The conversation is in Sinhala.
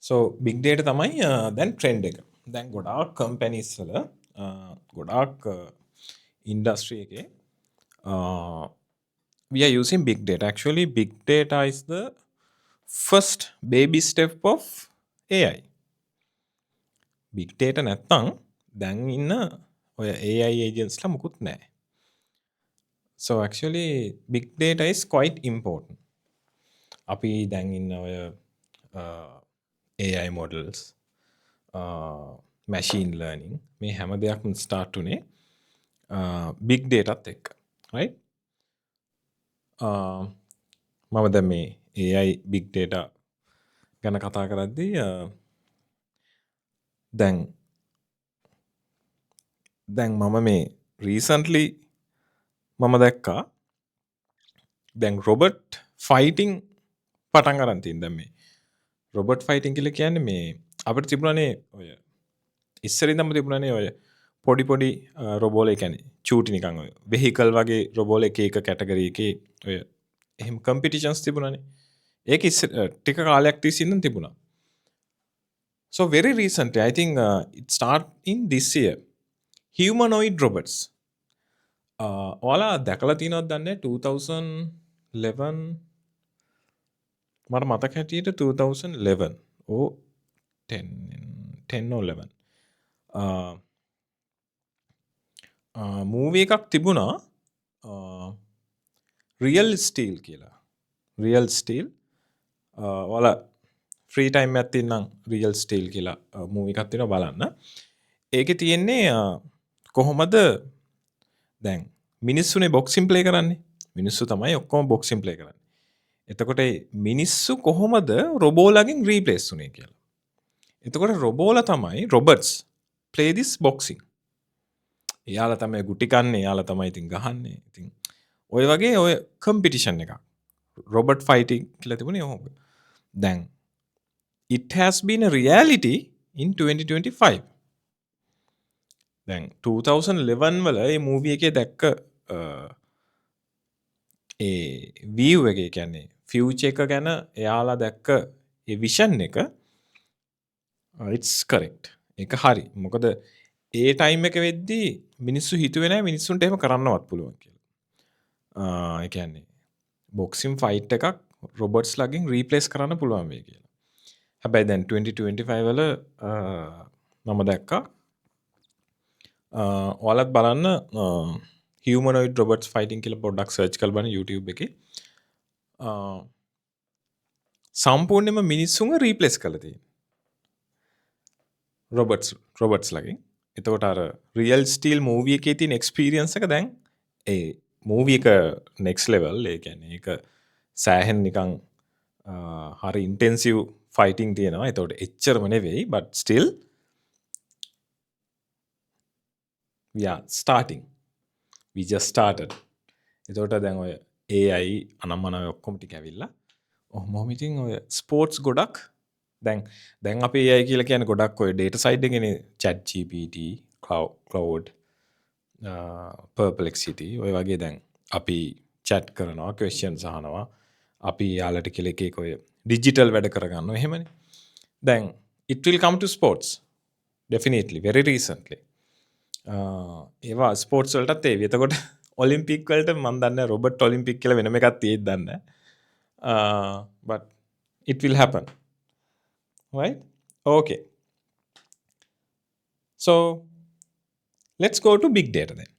So big data තමයි දැන් ට්‍රෙන්ඩ් එක. දැන් ගොඩාක් කම්පැනිස් වල ගොඩාක් ඉන්ඩස්ට්‍රි එකේ we are using big data. Actually, big data is the first baby step of AI. Big data නැත්තම් දැන් ඉන්න ඔය AI agents ලා මුකුත් නැහැ. So actually big data is quite important. අපි දැන් ඉන්න ඔය AI models, machine learning මේ හැම දෙයක්ම start උනේ big dataත් එක්ක, right? මම දැන් මේ AI big data ගැන කතා කරද්දී දැන් මම මේ recently මම දැක්කා දැන් robot fighting පටන් අරන් තියෙන. දැන් මේ robot fighting කියලා කියන්නේ මේ අපිට තිබුණානේ ඔය ඉස්සර ඉඳන්ම තිබුණානේ ඔය පොඩි රොබෝල ඒ කියන්නේ චූටි නිකන් ඔය vehicle වගේ රොබෝල එක කැටගරි එකේ ඔය එහෙම competitions තිබුණානේ. ඒක ටික කාලයක් තිස්සේ ඉඳන් තිබුණා. So very recently, I think it start in this year, humanoid robots. ඔයාලා දැකලා තියෙනවද දන්නේ 2011 මට මතක හැටියට 2011 or 10 or 11 මූවී එකක් තිබුණා රියල් ස්ටීල් කියලා. රියල් ස්ටීල් ඔයාලා ෆ්‍රී ටයිම් එකක් තියෙනම් රියල් ස්ටීල් කියලා මූවී එකක් තියෙනවා බලන්න. ඒකේ තියෙන්නේ කොහොමද දැන් මිනිස්සුනේ බොක්සින් ප්ලේ කරන්නේ. මිනිස්සු තමයි ඔක්කොම බොක්සින් ප්ලේ කරන්නේ. එතකොට මිනිස්සු කොහොමද රොබෝලගෙන් රීප්ලේස් වුනේ කියලා. එතකොට රොබෝලා තමයි robots play this boxing. එයාලා තමයි ගුටි කන්නේ, එයාලා තමයි ඉතින් ගහන්නේ. ඉතින් ඔය වගේ ඔය කම්පිටිෂන් එකක්. robot fighting කියලා තිබුණේ ඔහොම. දැන් it has been a reality in 2025. දැන් 2011 වල මේ මූවී එකේ දැක්ක ඒ view එක කියන්නේ future එක ගැන එයාලා දැක්ක ඒ vision එක it's correct. ඒක හරි. මොකද ඒ ටයිම් එක වෙද්දී මිනිස්සු හිතුවේ නැහැ මිනිස්සුන්ට එහෙම කරන්නවත් පුළුවන් කියලා. ඒ කියන්නේ boxing fight එකක් robots ලගෙන් replace කරන්න පුළුවන් වෙයි කියලා. හැබැයි දැන් 2025 වල මම දැක්කා ඔයාලත් බලන්න humanoid robots fighting කියලා පොඩ්ඩක් search කරලා බලන්න YouTube එකේ. සම්පූර්ණයෙන්ම මිනිස්සුන්ව replace කරලා තියෙනවා. robots ලගෙන්. එතකොට අර රියල් ස්ටීල් මූවී එකේ තියෙන එක්ස්පීරියන්ස් එක දැන් ඒ මූවී එක next level. ඒ කියන්නේ ඒක සෑහෙන නිකන් හරි ඉන්ටෙන්සිව් ෆයිටිං තියෙනවා. එතකොට එච්චරම නෙවෙයි but still we are starting. We just started. එතකොට දැන් ඔය AI අනම්මන ඔක්කොම ටික ඇවිල්ලා ඔහොම ඉතින් ඔය ස්පෝර්ට්ස් ගොඩක් දැන් අපි AI කියලා කියන්නේ ගොඩක් ඔය data side එකේනේ chat GPT, cloud, perplexity ඔය වගේ දැන් අපි chat කරනවා, questions අහනවා. අපි යාලට කියලා එක ඔය digital වැඩ කරගන්නවා එහෙමනේ. දැන් it will come to sports definitely very recently. ඒවා ස්පෝර්ට්ස් වලටත් ඒවි. එතකොට ඔලිම්පික් වලට මම දන්නේ රොබට් ඔලිම්පික් කියලා වෙනම එකක් තියෙයිද දන්නේ but it will happen, right? Okay, so let's go to big data then.